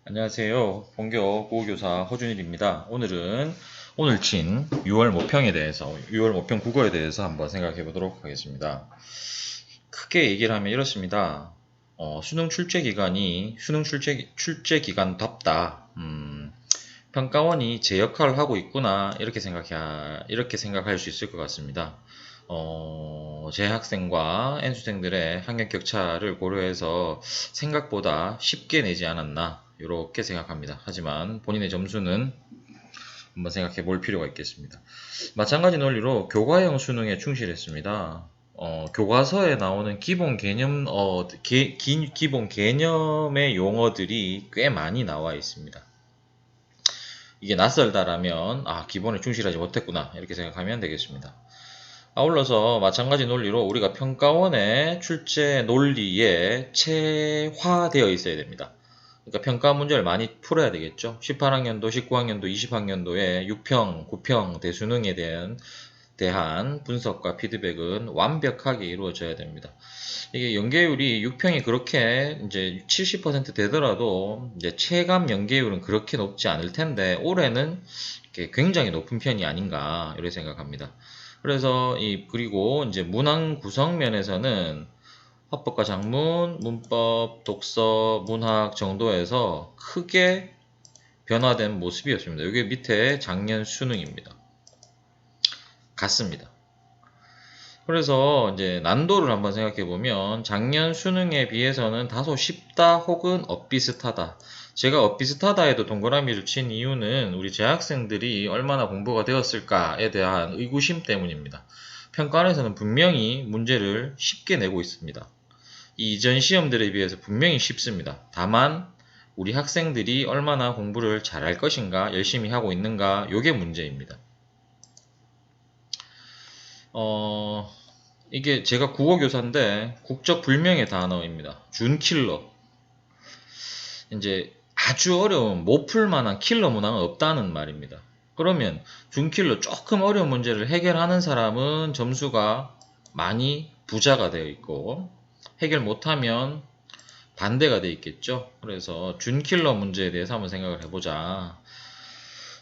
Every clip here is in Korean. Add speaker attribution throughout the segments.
Speaker 1: 안녕하세요. 본교 국어교사 허준일입니다. 오늘 친 6월 모평에 대해서, 6월 모평 국어에 대해서 한번 생각해 보도록 하겠습니다. 크게 얘기를 하면 이렇습니다. 수능 출제 기간답다. 평가원이 제 역할을 하고 있구나. 이렇게 생각할 수 있을 것 같습니다. 제 학생과 N수생들의 학력 격차를 고려해서 생각보다 쉽게 내지 않았나. 이렇게 생각합니다. 하지만 본인의 점수는 한번 생각해 볼 필요가 있겠습니다. 마찬가지 논리로 교과형 수능에 충실했습니다. 교과서에 나오는 기본 개념의 용어들이 꽤 많이 나와 있습니다. 이게 낯설다라면 기본에 충실하지 못했구나 이렇게 생각하면 되겠습니다. 아울러서 마찬가지 논리로 우리가 평가원의 출제 논리에 체화되어 있어야 됩니다. 그러니까 평가 문제를 많이 풀어야 되겠죠. 18학년도, 19학년도, 20학년도에 6평, 9평 대수능에 대한 분석과 피드백은 완벽하게 이루어져야 됩니다. 이게 연계율이 6평이 그렇게 이제 70% 되더라도 이제 체감 연계율은 그렇게 높지 않을 텐데 올해는 굉장히 높은 편이 아닌가 이렇게 생각합니다. 그래서 그리고 이제 문항 구성 면에서는 화법과 작문, 문법, 독서, 문학 정도에서 크게 변화된 모습이었습니다. 이게 밑에 작년 수능입니다. 같습니다. 그래서 이제 난도를 한번 생각해 보면 작년 수능에 비해서는 다소 쉽다 혹은 엇비슷하다. 제가 엇비슷하다에도 동그라미를 친 이유는 우리 재학생들이 얼마나 공부가 되었을까에 대한 의구심 때문입니다. 평가원에서는 분명히 문제를 쉽게 내고 있습니다. 이 이전 시험들에 비해서 분명히 쉽습니다. 다만 우리 학생들이 얼마나 공부를 잘할 것인가, 열심히 하고 있는가, 요게 문제입니다. 이게 제가 국어교사인데 국적 불명의 단어입니다. 준킬러. 이제 아주 어려운 못 풀만한 킬러 문항은 없다는 말입니다. 그러면 준킬러 조금 어려운 문제를 해결하는 사람은 점수가 많이 부자가 되어 있고 해결 못하면 반대가 되어 있겠죠. 그래서 준킬러 문제에 대해서 한번 생각을 해보자.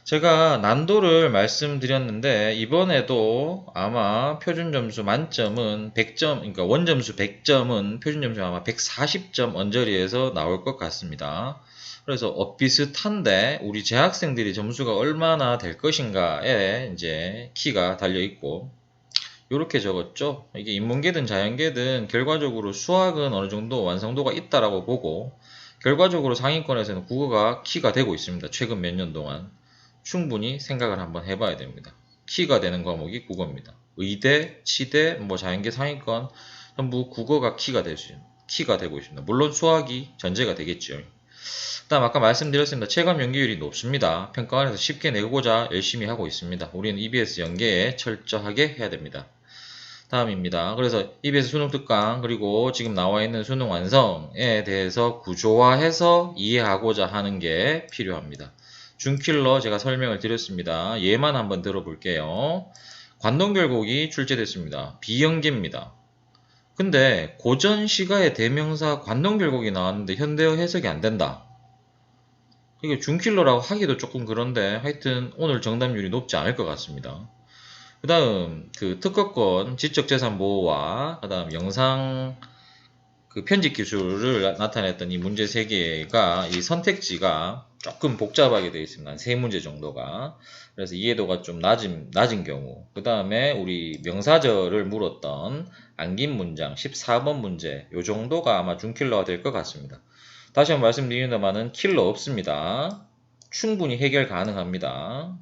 Speaker 1: 제가 난도를 말씀드렸는데 이번에도 아마 표준점수 만점은 100점, 그러니까 원점수 100점은 표준점수 아마 140점 언저리에서 나올 것 같습니다. 그래서 엇비슷한데 우리 재학생들이 점수가 얼마나 될 것인가에 이제 키가 달려 있고 이렇게 적었죠. 이게 인문계든 자연계든 결과적으로 수학은 어느 정도 완성도가 있다라고 보고 결과적으로 상위권에서는 국어가 키가 되고 있습니다. 최근 몇 년 동안. 충분히 생각을 한번 해봐야 됩니다. 키가 되는 과목이 국어입니다. 의대, 치대, 자연계 상위권 전부 국어가 키가 되고 있습니다. 물론 수학이 전제가 되겠죠. 다음 아까 말씀드렸습니다. 체감 연계율이 높습니다. 평가원에서 쉽게 내고자 열심히 하고 있습니다. 우리는 EBS 연계에 철저하게 해야 됩니다. 다음입니다. 그래서 EBS 수능 특강 그리고 지금 나와 있는 수능 완성에 대해서 구조화해서 이해하고자 하는 게 필요합니다. 준킬러 제가 설명을 드렸습니다. 얘만 한번 들어볼게요. 관동결곡이 출제됐습니다. 비연계입니다. 근데 고전 시가의 대명사 관동결곡이 나왔는데 현대어 해석이 안 된다. 이게 준킬러라고 하기도 조금 그런데 하여튼 오늘 정답률이 높지 않을 것 같습니다. 그 다음 그 특허권 지적재산 보호와 그 다음 영상 그 편집 기술을 나타냈던 이 문제 3개가 이 선택지가 조금 복잡하게 되어 있습니다. 한 3문제 정도가. 그래서 이해도가 좀 낮은 경우. 그 다음에 우리 명사절을 물었던 안긴 문장 14번 문제. 요 정도가 아마 준킬러가 될 것 같습니다. 다시 한번 말씀드립니다만은 킬러 없습니다. 충분히 해결 가능합니다.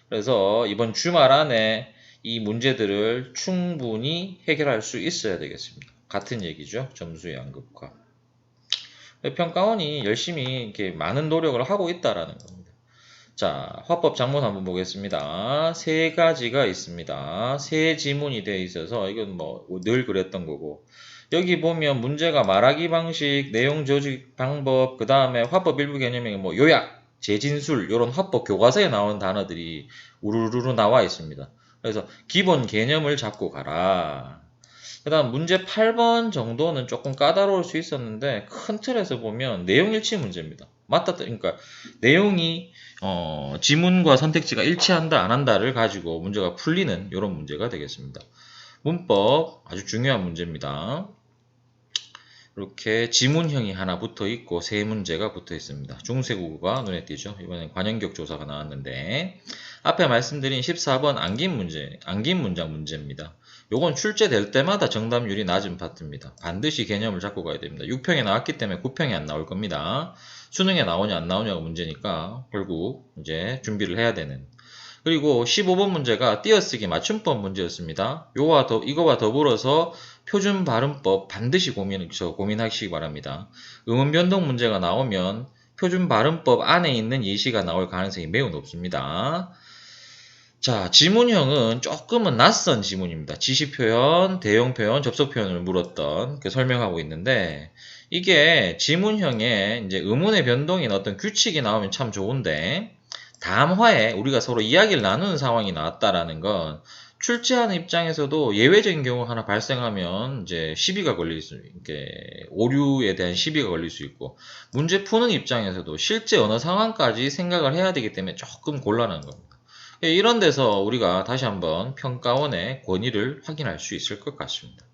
Speaker 1: 그래서 이번 주말 안에 이 문제들을 충분히 해결할 수 있어야 되겠습니다. 같은 얘기죠. 점수의 양극화. 평가원이 열심히 이렇게 많은 노력을 하고 있다라는 겁니다. 자, 화법 작문 한번 보겠습니다. 3가지가 있습니다. 세 지문이 되어 있어서 이건 늘 그랬던 거고. 여기 보면 문제가 말하기 방식, 내용 조직 방법, 그 다음에 화법 일부 개념의 요약, 재진술 이런 화법 교과서에 나온 단어들이 우르르르 나와 있습니다. 그래서 기본 개념을 잡고 가라. 그 다음 문제 8번 정도는 조금 까다로울 수 있었는데 큰 틀에서 보면 내용 일치 문제입니다. 맞다, 그러니까 내용이 지문과 선택지가 일치한다, 안 한다를 가지고 문제가 풀리는 이런 문제가 되겠습니다. 문법 아주 중요한 문제입니다. 이렇게 지문형이 하나 붙어 있고 세 문제가 붙어 있습니다. 중세국어가 눈에 띄죠. 이번엔 관현격 조사가 나왔는데 앞에 말씀드린 14번 안긴 문장 문제입니다. 요건 출제될 때마다 정답률이 낮은 파트입니다. 반드시 개념을 잡고 가야 됩니다. 6평에 나왔기 때문에 9평에 안 나올 겁니다. 수능에 나오냐 안 나오냐가 문제니까 결국 이제 준비를 해야 되는. 그리고 15번 문제가 띄어쓰기 맞춤법 문제였습니다. 이거와 더불어서 표준 발음법 반드시 고민하시기 바랍니다. 음운 변동 문제가 나오면 표준 발음법 안에 있는 예시가 나올 가능성이 매우 높습니다. 자, 지문형은 조금은 낯선 지문입니다. 지시표현, 대용표현, 접속표현을 물었던 설명하고 있는데 이게 지문형에 이제 음운의 변동인 어떤 규칙이 나오면 참 좋은데 담화에 우리가 서로 이야기를 나누는 상황이 나왔다라는 건 출제하는 입장에서도 예외적인 경우 하나 발생하면 이제 시비가 걸릴 수, 이렇게 오류에 대한 시비가 걸릴 수 있고 문제 푸는 입장에서도 실제 어느 상황까지 생각을 해야 되기 때문에 조금 곤란한 겁니다. 이런 데서 우리가 다시 한번 평가원의 권위를 확인할 수 있을 것 같습니다.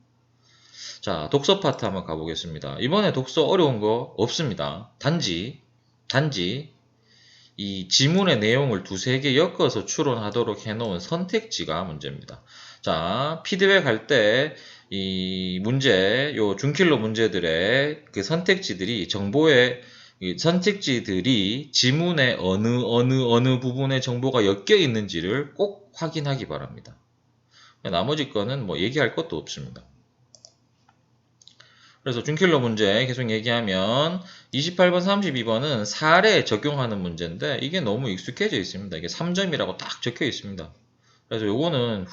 Speaker 1: 자, 독서 파트 한번 가보겠습니다. 이번에 독서 어려운 거 없습니다. 단지 이 지문의 내용을 두세 개 엮어서 추론하도록 해놓은 선택지가 문제입니다. 자, 피드백 할 때 이 문제, 요 준킬러 문제들의 그 선택지들이 선택지들이 지문의 어느 부분의 정보가 엮여 있는지를 꼭 확인하기 바랍니다. 나머지 거는 뭐 얘기할 것도 없습니다. 그래서 준킬러 문제 계속 얘기하면 28번, 32번은 사례에 적용하는 문제인데 이게 너무 익숙해져 있습니다. 이게 3점이라고 딱 적혀 있습니다. 그래서 요거는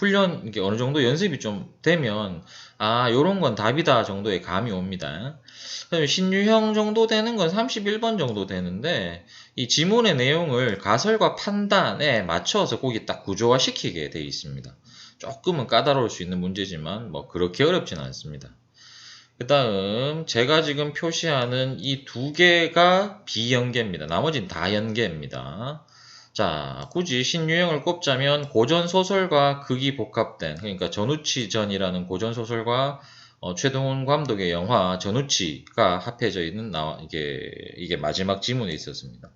Speaker 1: 이게 어느 정도 연습이 좀 되면 요런 건 답이다 정도의 감이 옵니다. 그다음에 신유형 정도 되는 건 31번 정도 되는데 이 지문의 내용을 가설과 판단에 맞춰서 거기 딱 구조화 시키게 되어 있습니다. 조금은 까다로울 수 있는 문제지만 뭐 그렇게 어렵지는 않습니다. 그 다음 제가 지금 표시하는 이 두 개가 비연계입니다. 나머지는 다 연계입니다. 자, 굳이 신유형을 꼽자면 고전소설과 극이 복합된, 그러니까 전우치전이라는 고전소설과 최동훈 감독의 영화 전우치가 합해져 있는 이게 마지막 지문에 있었습니다.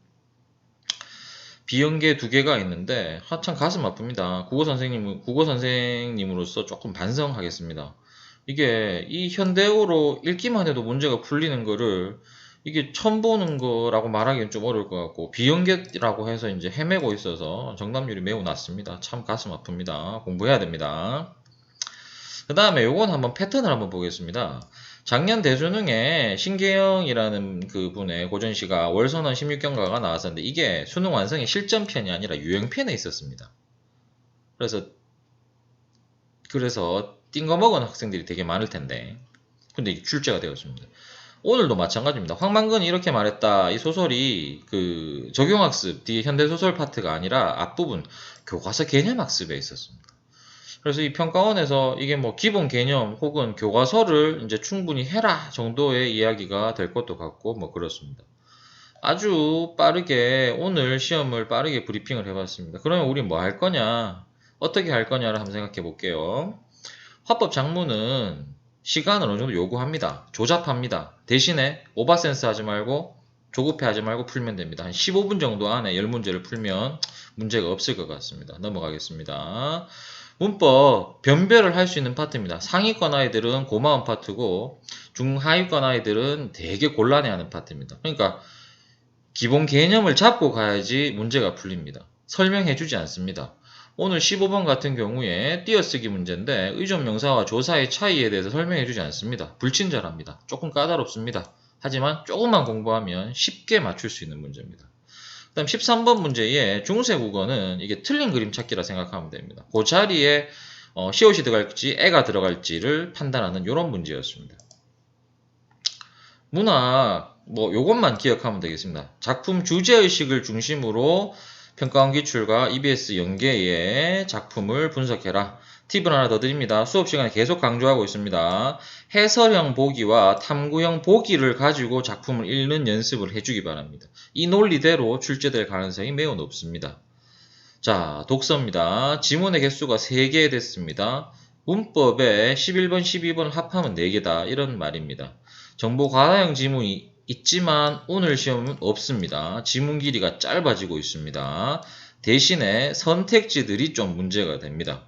Speaker 1: 비연계 두 개가 있는데 참 가슴 아픕니다. 국어 선생님으로서 조금 반성하겠습니다. 이게 이 현대어로 읽기만 해도 문제가 풀리는 거를 이게 처음 보는 거라고 말하기는 좀 어려울 것 같고 비연계라고 해서 이제 헤매고 있어서 정답률이 매우 낮습니다. 참 가슴 아픕니다. 공부해야 됩니다. 그 다음에 요건 한번 패턴을 한번 보겠습니다. 작년 대수능에 신계영이라는 그 분의 고전시가 월선원 16경과가 나왔었는데 이게 수능 완성의 실전편이 아니라 유형편에 있었습니다. 그래서 띵거먹은 학생들이 되게 많을 텐데 근데 이게 출제가 되었습니다. 오늘도 마찬가지입니다. 황만근이 이렇게 말했다. 이 소설이 그 적용학습 뒤에 현대소설 파트가 아니라 앞부분 교과서 개념학습에 있었습니다. 그래서 이 평가원에서 이게 뭐 기본 개념 혹은 교과서를 이제 충분히 해라 정도의 이야기가 될 것도 같고 뭐 그렇습니다. 아주 빠르게 오늘 시험을 빠르게 브리핑을 해봤습니다. 그러면 우리 뭐 할 거냐? 어떻게 할 거냐를 한번 생각해 볼게요. 화법 작문은 시간을 어느 정도 요구합니다. 조잡합니다. 대신에 오버센스 하지 말고 조급해 하지 말고 풀면 됩니다. 한 15분 정도 안에 10문제를 풀면 문제가 없을 것 같습니다. 넘어가겠습니다. 문법 변별을 할 수 있는 파트입니다. 상위권 아이들은 고마운 파트고 중하위권 아이들은 되게 곤란해하는 파트입니다. 그러니까 기본 개념을 잡고 가야지 문제가 풀립니다. 설명해주지 않습니다. 오늘 15번 같은 경우에 띄어쓰기 문제인데 의존명사와 조사의 차이에 대해서 설명해주지 않습니다. 불친절합니다. 조금 까다롭습니다. 하지만 조금만 공부하면 쉽게 맞출 수 있는 문제입니다. 그 다음 13번 문제의 중세국어는 이게 틀린 그림 찾기라 생각하면 됩니다. 그 자리에 시옷이 들어갈지 애가 들어갈지를 판단하는 이런 문제였습니다. 문학 뭐 요것만 기억하면 되겠습니다. 작품 주제의식을 중심으로 평가원 기출과 EBS 연계의 작품을 분석해라. 팁을 하나 더 드립니다. 수업 시간에 계속 강조하고 있습니다. 해설형 보기와 탐구형 보기를 가지고 작품을 읽는 연습을 해주기 바랍니다. 이 논리대로 출제될 가능성이 매우 높습니다. 자, 독서입니다. 지문의 개수가 3개 됐습니다. 문법에 11번, 12번 합하면 4개다. 이런 말입니다. 정보 과다형 지문이 있지만 오늘 시험은 없습니다. 지문 길이가 짧아지고 있습니다. 대신에 선택지들이 좀 문제가 됩니다.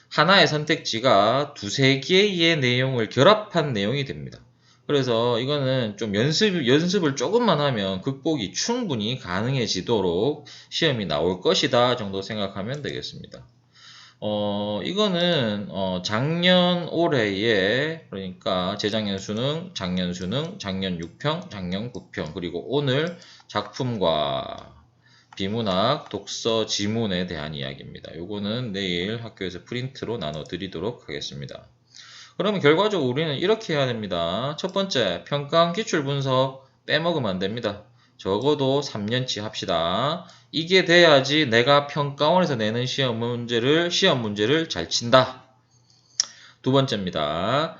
Speaker 1: 하나의 선택지가 두세 개의 내용을 결합한 내용이 됩니다. 그래서 이거는 좀 연습을 조금만 하면 극복이 충분히 가능해지도록 시험이 나올 것이다 정도 생각하면 되겠습니다. 이거는 작년 올해에 그러니까 재작년 수능, 작년 수능, 작년 6평, 작년 9평 그리고 오늘 작품과 비문학, 독서, 지문에 대한 이야기입니다. 요거는 내일 학교에서 프린트로 나눠 드리도록 하겠습니다. 그러면 결과적으로 우리는 이렇게 해야 됩니다. 첫 번째, 평가원 기출분석 빼먹으면 안 됩니다. 적어도 3년치 합시다. 이게 돼야지 내가 평가원에서 내는 시험 문제를 잘 친다. 두 번째입니다.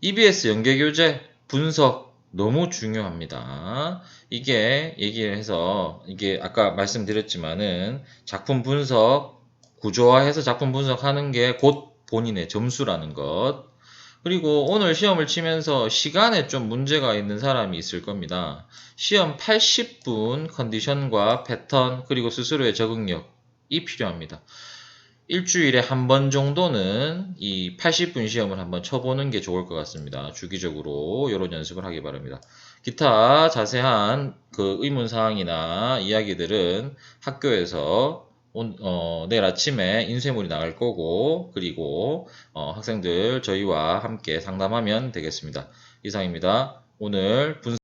Speaker 1: EBS 연계교재 분석 너무 중요합니다. 이게 얘기를 해서 이게 아까 말씀드렸지만은 작품 분석 구조화해서 작품 분석하는 게 곧 본인의 점수라는 것. 그리고 오늘 시험을 치면서 시간에 좀 문제가 있는 사람이 있을 겁니다. 시험 80분 컨디션과 패턴 그리고 스스로의 적응력이 필요합니다. 일주일에 한 번 정도는 이 80분 시험을 한번 쳐보는 게 좋을 것 같습니다. 주기적으로 이런 연습을 하기 바랍니다. 기타 자세한 그 의문사항이나 이야기들은 학교에서 내일 아침에 인쇄물이 나갈 거고 그리고 학생들 저희와 함께 상담하면 되겠습니다. 이상입니다. 오늘 분석